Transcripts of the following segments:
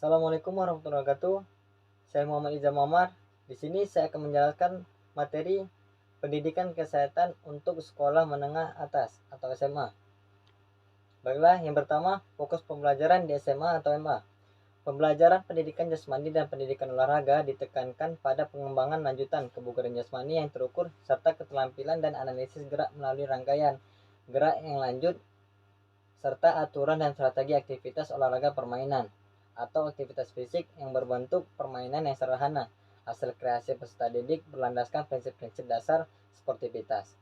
Assalamualaikum warahmatullahi wabarakatuh. Saya Muhammad Iza Muhammad. Di sini saya akan menjelaskan materi pendidikan kesehatan untuk sekolah menengah atas atau SMA. Baiklah, yang pertama, fokus pembelajaran di SMA atau MA. Pembelajaran pendidikan jasmani dan pendidikan olahraga ditekankan pada pengembangan lanjutan kebugaran jasmani yang terukur serta keterampilan dan analisis gerak melalui rangkaian gerak yang lanjut serta aturan dan strategi aktivitas olahraga permainan atau aktivitas fisik yang berbentuk permainan yang sederhana. Hasil kreasi peserta didik berlandaskan prinsip-prinsip dasar sportivitas.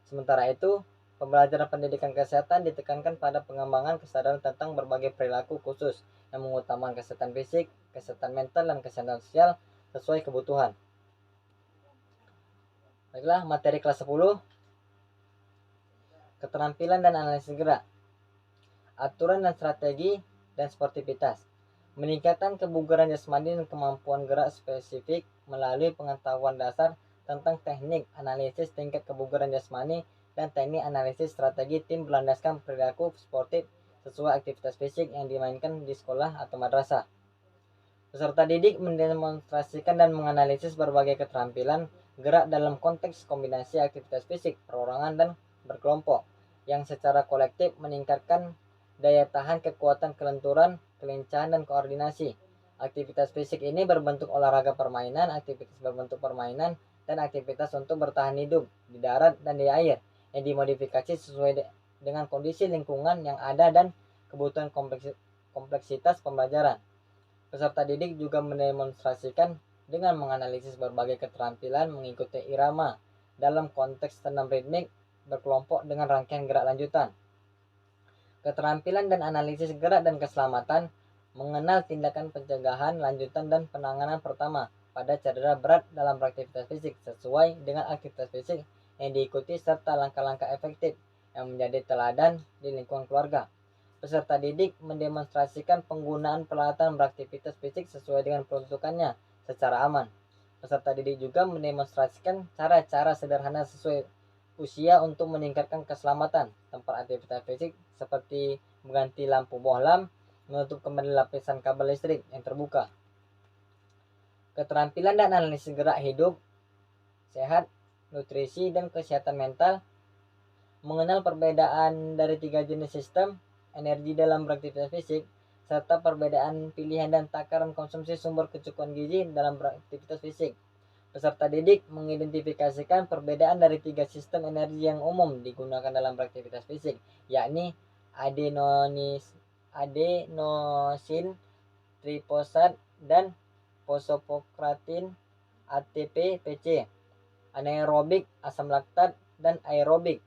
Sementara itu, pembelajaran pendidikan kesehatan ditekankan pada pengembangan kesadaran tentang berbagai perilaku khusus yang mengutamakan kesehatan fisik, kesehatan mental, dan kesehatan sosial sesuai kebutuhan. Baiklah, materi kelas 10, keterampilan dan analisis gerak, aturan dan strategi, dan sportivitas. Meningkatkan kebugaran jasmani dan kemampuan gerak spesifik melalui pengetahuan dasar tentang teknik analisis tingkat kebugaran jasmani dan teknik analisis strategi tim berlandaskan perilaku sportif sesuai aktivitas fisik yang dimainkan di sekolah atau madrasah. Peserta didik mendemonstrasikan dan menganalisis berbagai keterampilan gerak dalam konteks kombinasi aktivitas fisik, perorangan, dan berkelompok yang secara kolektif meningkatkan daya tahan, kekuatan kelenturan, kelincahan, dan koordinasi. Aktivitas fisik ini berbentuk olahraga permainan, aktivitas berbentuk permainan, dan aktivitas untuk bertahan hidup di darat dan di air yang dimodifikasi sesuai dengan kondisi lingkungan yang ada dan kebutuhan kompleksitas pembelajaran. Peserta didik juga mendemonstrasikan dengan menganalisis berbagai keterampilan mengikuti irama dalam konteks senam ritmik berkelompok dengan rangkaian gerak lanjutan. Keterampilan dan analisis gerak dan keselamatan mengenal tindakan pencegahan, lanjutan, dan penanganan pertama pada cedera berat dalam beraktivitas fisik sesuai dengan aktivitas fisik yang diikuti serta langkah-langkah efektif yang menjadi teladan di lingkungan keluarga. Peserta didik mendemonstrasikan penggunaan peralatan beraktivitas fisik sesuai dengan peruntukannya secara aman. Peserta didik juga mendemonstrasikan cara-cara sederhana sesuai usia untuk meningkatkan keselamatan tempat aktivitas fisik seperti mengganti lampu bohlam, menutup kembali lapisan kabel listrik yang terbuka. Keterampilan dan analisis gerak hidup sehat, nutrisi, dan kesehatan mental mengenal perbedaan dari 3 jenis sistem energi dalam beraktivitas fisik serta perbedaan pilihan dan takaran konsumsi sumber kecukupan gizi dalam beraktivitas fisik. Peserta didik mengidentifikasikan perbedaan dari 3 sistem energi yang umum digunakan dalam beraktivitas fisik, yakni adenosin trifosfat dan fosfokratin ATP PC, anaerobik asam laktat, dan aerobik.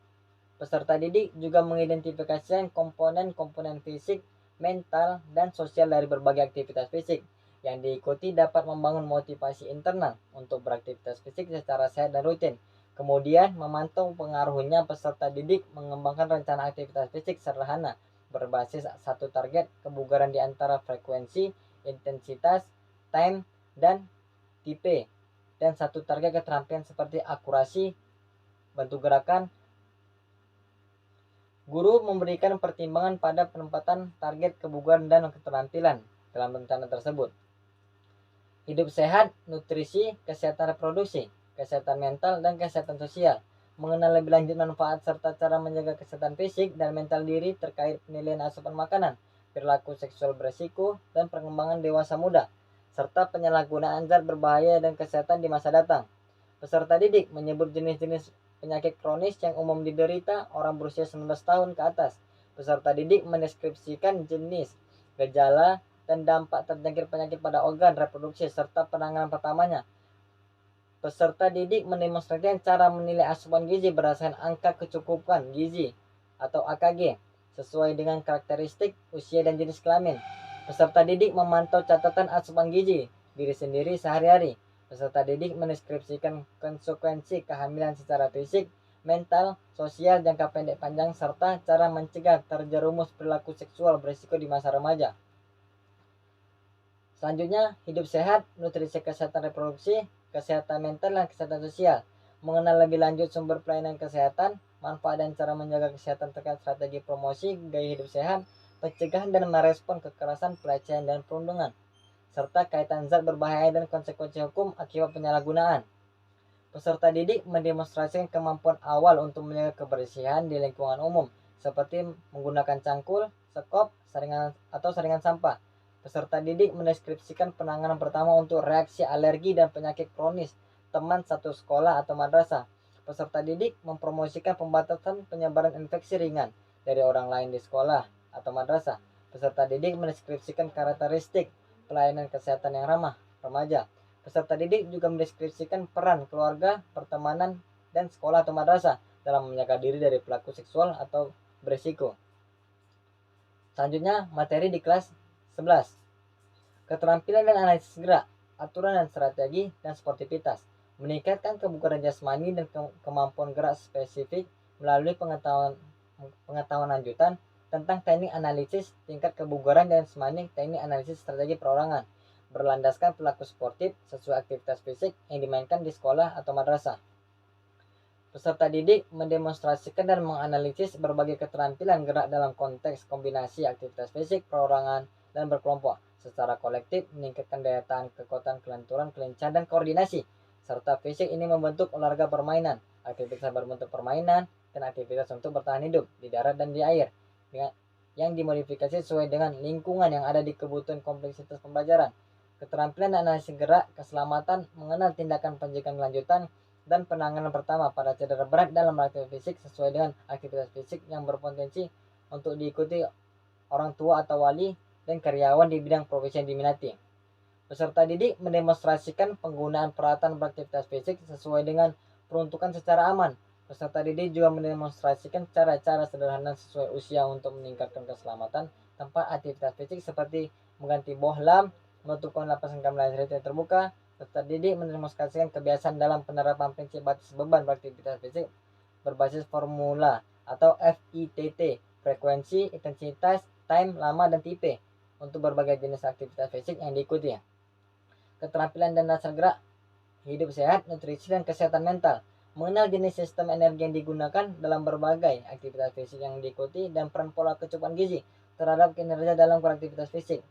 Peserta didik juga mengidentifikasikan komponen-komponen fisik, mental, dan sosial dari berbagai aktivitas fisik yang diikuti dapat membangun motivasi internal untuk beraktivitas fisik secara sehat dan rutin. Kemudian memantau pengaruhnya peserta didik mengembangkan rencana aktivitas fisik sederhana berbasis satu target kebugaran di antara frekuensi, intensitas, time, dan tipe, dan satu target keterampilan seperti akurasi, bentuk gerakan. Guru memberikan pertimbangan pada penempatan target kebugaran dan keterampilan dalam rencana tersebut. Hidup sehat, nutrisi, kesehatan reproduksi, kesehatan mental, dan kesehatan sosial. Mengenal lebih lanjut manfaat serta cara menjaga kesehatan fisik dan mental diri terkait penilaian asupan makanan, perilaku seksual beresiko, dan perkembangan dewasa muda, serta penyalahgunaan zat berbahaya dan kesehatan di masa datang. Peserta didik menyebut jenis-jenis penyakit kronis yang umum diderita orang berusia 19 tahun ke atas. Peserta didik mendeskripsikan jenis, gejala, dan dampak terjangkit penyakit pada organ reproduksi serta penanganan pertamanya. Peserta didik mendemonstrasikan cara menilai asupan gizi berdasarkan angka kecukupan gizi atau AKG sesuai dengan karakteristik, usia, dan jenis kelamin. Peserta didik memantau catatan asupan gizi diri sendiri sehari-hari. Peserta didik mendeskripsikan konsekuensi kehamilan secara fisik, mental, sosial, jangka pendek panjang, serta cara mencegah terjerumus perilaku seksual berisiko di masa remaja. Selanjutnya, hidup sehat, nutrisi, kesehatan reproduksi, kesehatan mental, dan kesehatan sosial. Mengenal lebih lanjut sumber pelayanan kesehatan, manfaat dan cara menjaga kesehatan terkait strategi promosi gaya hidup sehat, pencegahan dan merespon kekerasan, pelecehan, dan perundungan. serta kaitan zat berbahaya dan konsekuensi hukum akibat penyalahgunaan. Peserta didik mendemonstrasikan kemampuan awal untuk menjaga kebersihan di lingkungan umum, seperti menggunakan cangkul, sekop, saringan sampah. Peserta didik mendeskripsikan penanganan pertama untuk reaksi alergi dan penyakit kronis teman satu sekolah atau madrasah. Peserta didik mempromosikan pembatasan penyebaran infeksi ringan dari orang lain di sekolah atau madrasah. Peserta didik mendeskripsikan karakteristik pelayanan kesehatan yang ramah remaja. Peserta didik juga mendeskripsikan peran keluarga, pertemanan, dan sekolah atau madrasah dalam menjaga diri dari pelaku seksual atau berisiko. Selanjutnya, materi di kelas 11. Keterampilan dan analisis gerak, aturan dan strategi, dan sportivitas. Meningkatkan kebugaran jasmani dan kemampuan gerak spesifik melalui pengetahuan lanjutan tentang teknik analisis tingkat kebugaran dan jasmani, teknik analisis strategi perorangan, berlandaskan perilaku sportif sesuai aktivitas fisik yang dimainkan di sekolah atau madrasah. Peserta didik mendemonstrasikan dan menganalisis berbagai keterampilan gerak dalam konteks kombinasi aktivitas fisik, perorangan, dan berkelompok. Secara kolektif meningkatkan daya tahan, kekuatan, kelenturan, kelincahan, dan koordinasi. Serta fisik ini membentuk olahraga permainan, aktivitas berbentuk permainan, dan aktivitas untuk bertahan hidup di darat dan di air, yang dimodifikasi sesuai dengan lingkungan yang ada di kebutuhan kompleksitas pembelajaran. Keterampilan analisis gerak, keselamatan, mengenal tindakan pencegahan lanjutan, dan penanganan pertama pada cedera berat dalam aktivitas fisik sesuai dengan aktivitas fisik yang berpotensi untuk diikuti orang tua atau wali dan karyawan di bidang profesi yang diminati. Peserta didik mendemonstrasikan penggunaan peralatan beraktivitas fisik sesuai dengan peruntukan secara aman. Peserta didik juga mendemonstrasikan cara-cara sederhana sesuai usia untuk meningkatkan keselamatan tempat aktivitas fisik seperti mengganti bohlam, menutupkan lapisan kamelan yang terbuka. Peserta didik mendemonstrasikan kebiasaan dalam penerapan prinsip batas beban beraktivitas fisik berbasis formula atau FITT, frekuensi, intensitas, time, lama, dan tipe untuk berbagai jenis aktivitas fisik yang diikuti. Keterampilan dan dasar gerak, hidup sehat, nutrisi, dan kesehatan mental. Mengenal jenis sistem energi yang digunakan dalam berbagai aktivitas fisik yang diikuti dan peran pola kecukupan gizi terhadap kinerja dalam beraktivitas fisik.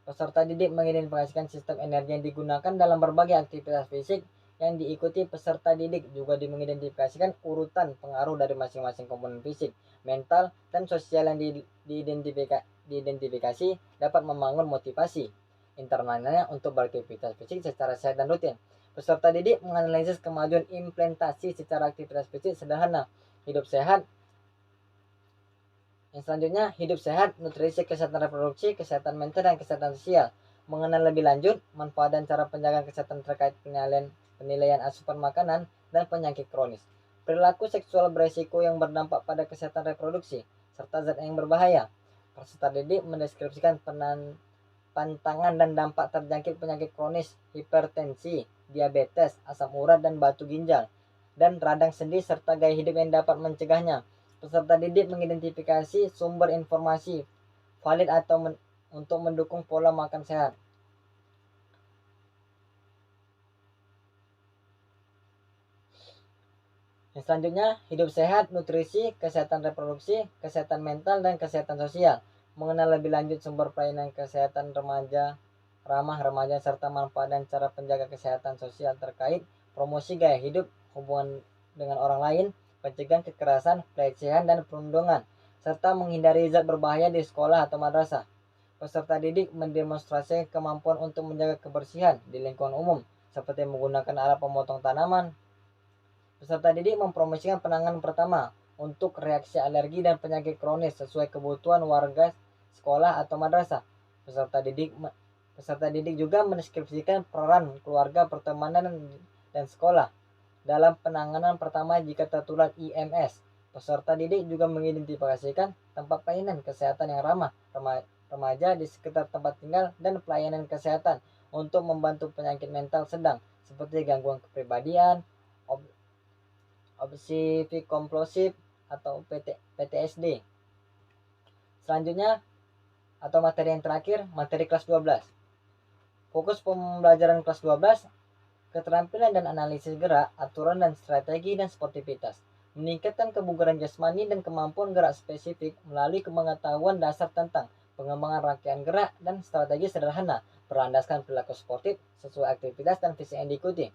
Peserta didik mengidentifikasikan sistem energi yang digunakan dalam berbagai aktivitas fisik yang diikuti. Peserta didik juga mengidentifikasikan urutan pengaruh dari masing-masing komponen fisik, mental, dan sosial yang diidentifikasi dapat membangun motivasi internalnya untuk beraktivitas fisik secara sehat dan rutin. Peserta didik menganalisis kemajuan implementasi secara aktivitas fisik sederhana, hidup sehat. Yang selanjutnya, hidup sehat, nutrisi, kesehatan reproduksi, kesehatan mental, dan kesehatan sosial. Mengenal lebih lanjut manfaat dan cara penjagaan kesehatan terkait penilaian asupan makanan dan penyakit kronis, perilaku seksual beresiko yang berdampak pada kesehatan reproduksi, serta zat yang berbahaya. Peserta didik mendeskripsikan pantangan dan dampak terjangkit penyakit kronis, hipertensi, diabetes, asam urat, dan batu ginjal, dan radang sendi, serta gaya hidup yang dapat mencegahnya. Peserta didik mengidentifikasi sumber informasi valid atau untuk mendukung pola makan sehat. Yang selanjutnya, hidup sehat, nutrisi, kesehatan reproduksi, kesehatan mental, dan kesehatan sosial. Mengenal lebih lanjut sumber pelayanan kesehatan remaja, ramah remaja, serta manfaat dan cara penjaga kesehatan sosial terkait promosi gaya hidup, hubungan dengan orang lain, pencegahan kekerasan, pelecehan, dan perundungan, serta menghindari zat berbahaya di sekolah atau madrasah. Peserta didik mendemonstrasikan kemampuan untuk menjaga kebersihan di lingkungan umum, seperti menggunakan alat pemotong tanaman. Peserta didik mempromosikan penanganan pertama untuk reaksi alergi dan penyakit kronis sesuai kebutuhan warga sekolah atau madrasah. Peserta didik juga mendeskripsikan peran keluarga, pertemanan, dan sekolah dalam penanganan pertama jika tertular IMS. Peserta didik juga mengidentifikasikan tempat pelayanan kesehatan yang ramah remaja di sekitar tempat tinggal dan pelayanan kesehatan untuk membantu penyakit mental sedang seperti gangguan kepribadian, obsesif kompulsif, atau PTSD. Selanjutnya, atau materi yang terakhir, materi kelas 12. Fokus pembelajaran kelas 12, keterampilan dan analisis gerak, aturan dan strategi, dan sportivitas. Meningkatkan kebugaran jasmani dan kemampuan gerak spesifik melalui pengetahuan dasar tentang pengembangan rangkaian gerak dan strategi sederhana berlandaskan perilaku sportif sesuai aktivitas dan visi yang diikuti.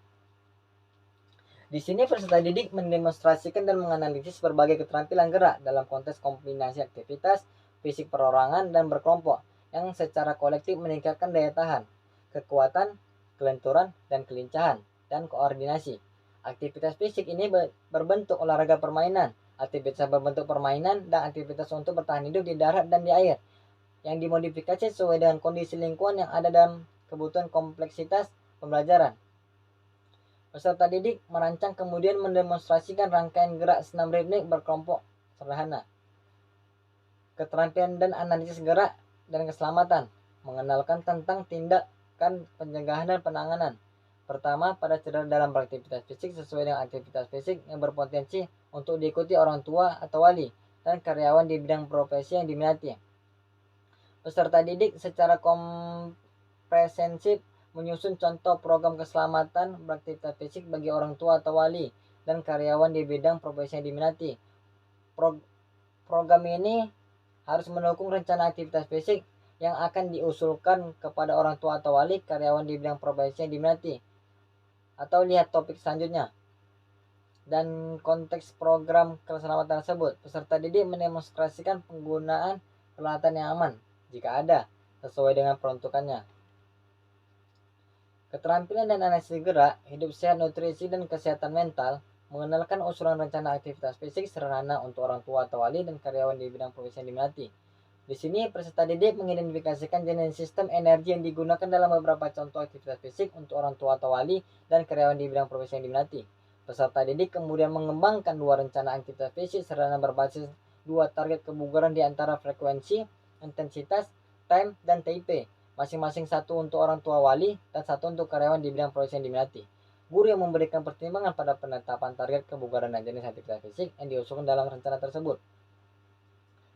Di sini peserta didik mendemonstrasikan dan menganalisis berbagai keterampilan gerak dalam konteks kombinasi aktivitas, fisik perorangan, dan berkelompok yang secara kolektif meningkatkan daya tahan, kekuatan, kelenturan, dan kelincahan, dan koordinasi. Aktivitas fisik ini berbentuk olahraga permainan, aktivitas berbentuk permainan, dan aktivitas untuk bertahan hidup di darat dan di air, yang dimodifikasi sesuai dengan kondisi lingkungan yang ada dalam kebutuhan kompleksitas pembelajaran. Peserta didik merancang kemudian mendemonstrasikan rangkaian gerak senam ritmik berkelompok sederhana. Keterampilan dan analisis gerak dan keselamatan, mengenalkan tentang tindakan pencegahan dan penanganan. Pertama, pada cedera dalam beraktivitas fisik sesuai dengan aktivitas fisik yang berpotensi untuk diikuti orang tua atau wali dan karyawan di bidang profesi yang diminati. Peserta didik secara komprehensif menyusun contoh program keselamatan beraktivitas fisik bagi orang tua atau wali dan karyawan di bidang profesi yang diminati. Program ini harus mendukung rencana aktivitas fisik yang akan diusulkan kepada orang tua atau wali karyawan di bidang profesi yang diminati. Atau lihat topik selanjutnya. Dan konteks program keselamatan tersebut, peserta didik mendemonstrasikan penggunaan peralatan yang aman jika ada, sesuai dengan peruntukannya. Keterampilan dan analisis gerak, hidup sehat, nutrisi, dan kesehatan mental, mengenalkan usulan rencana aktivitas fisik sederhana untuk orang tua atau wali dan karyawan di bidang profesi yang diminati. Di sini, peserta didik mengidentifikasikan jenis sistem energi yang digunakan dalam beberapa contoh aktivitas fisik untuk orang tua atau wali dan karyawan di bidang profesi yang diminati. Peserta didik kemudian mengembangkan dua rencana aktivitas fisik sederhana berbasis dua target kebugaran di antara frekuensi, intensitas, time, dan TIP. Masing-masing satu untuk orang tua wali dan satu untuk karyawan di bidang profesi yang diminati. Guru yang memberikan pertimbangan pada penetapan target kebugaran dan jenis aktivitas fisik yang diusulkan dalam rencana tersebut.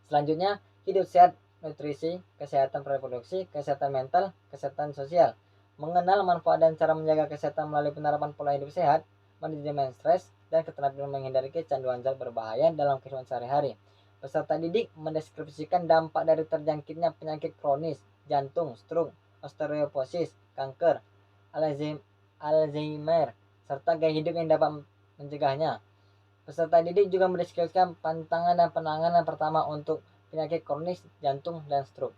Selanjutnya, hidup sehat, nutrisi, kesehatan reproduksi, kesehatan mental, kesehatan sosial. Mengenal manfaat dan cara menjaga kesehatan melalui penerapan pola hidup sehat, manajemen stres, dan keterampilan menghindari kecanduan zat berbahaya dalam kehidupan sehari-hari. Peserta didik mendeskripsikan dampak dari terjangkitnya penyakit kronis, jantung, stroke, osteoporosis, kanker, Alzheimer, serta gaya hidup yang dapat mencegahnya. Peserta didik juga mendeskripsikan pantangan dan penanganan pertama untuk penyakit kronis, jantung, dan stroke.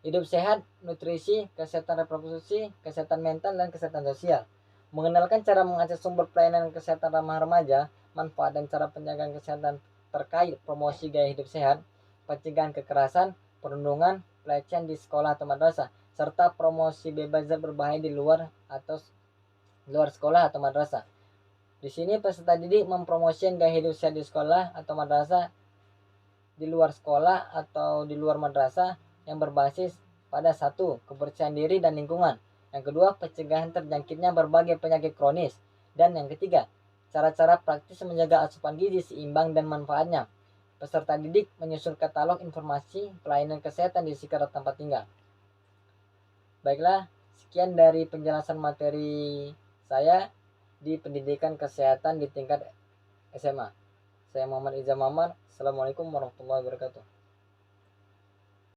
Hidup sehat, nutrisi, kesehatan reproduksi, kesehatan mental, dan kesehatan sosial. Mengenalkan cara mengakses sumber pelayanan kesehatan ramah remaja, manfaat dan cara penjagaan kesehatan terkait promosi gaya hidup sehat, pencegahan kekerasan, perlindungan, pelecehan di sekolah atau madrasah, serta promosi bebas zat berbahaya di luar sekolah atau madrasah. Di sini peserta didik mempromosikan gaya hidup sehat di sekolah atau madrasah, di luar sekolah atau di luar madrasah yang berbasis pada satu, kebersihan diri dan lingkungan. Yang kedua, pencegahan terjangkitnya berbagai penyakit kronis. Dan yang ketiga, cara-cara praktis menjaga asupan gizi seimbang dan manfaatnya. Peserta didik menyusun katalog informasi pelayanan kesehatan di sekitar tempat tinggal. Baiklah, sekian dari penjelasan materi saya di pendidikan kesehatan di tingkat SMA. Saya Muhammad Iza Mamar. Assalamualaikum warahmatullahi wabarakatuh.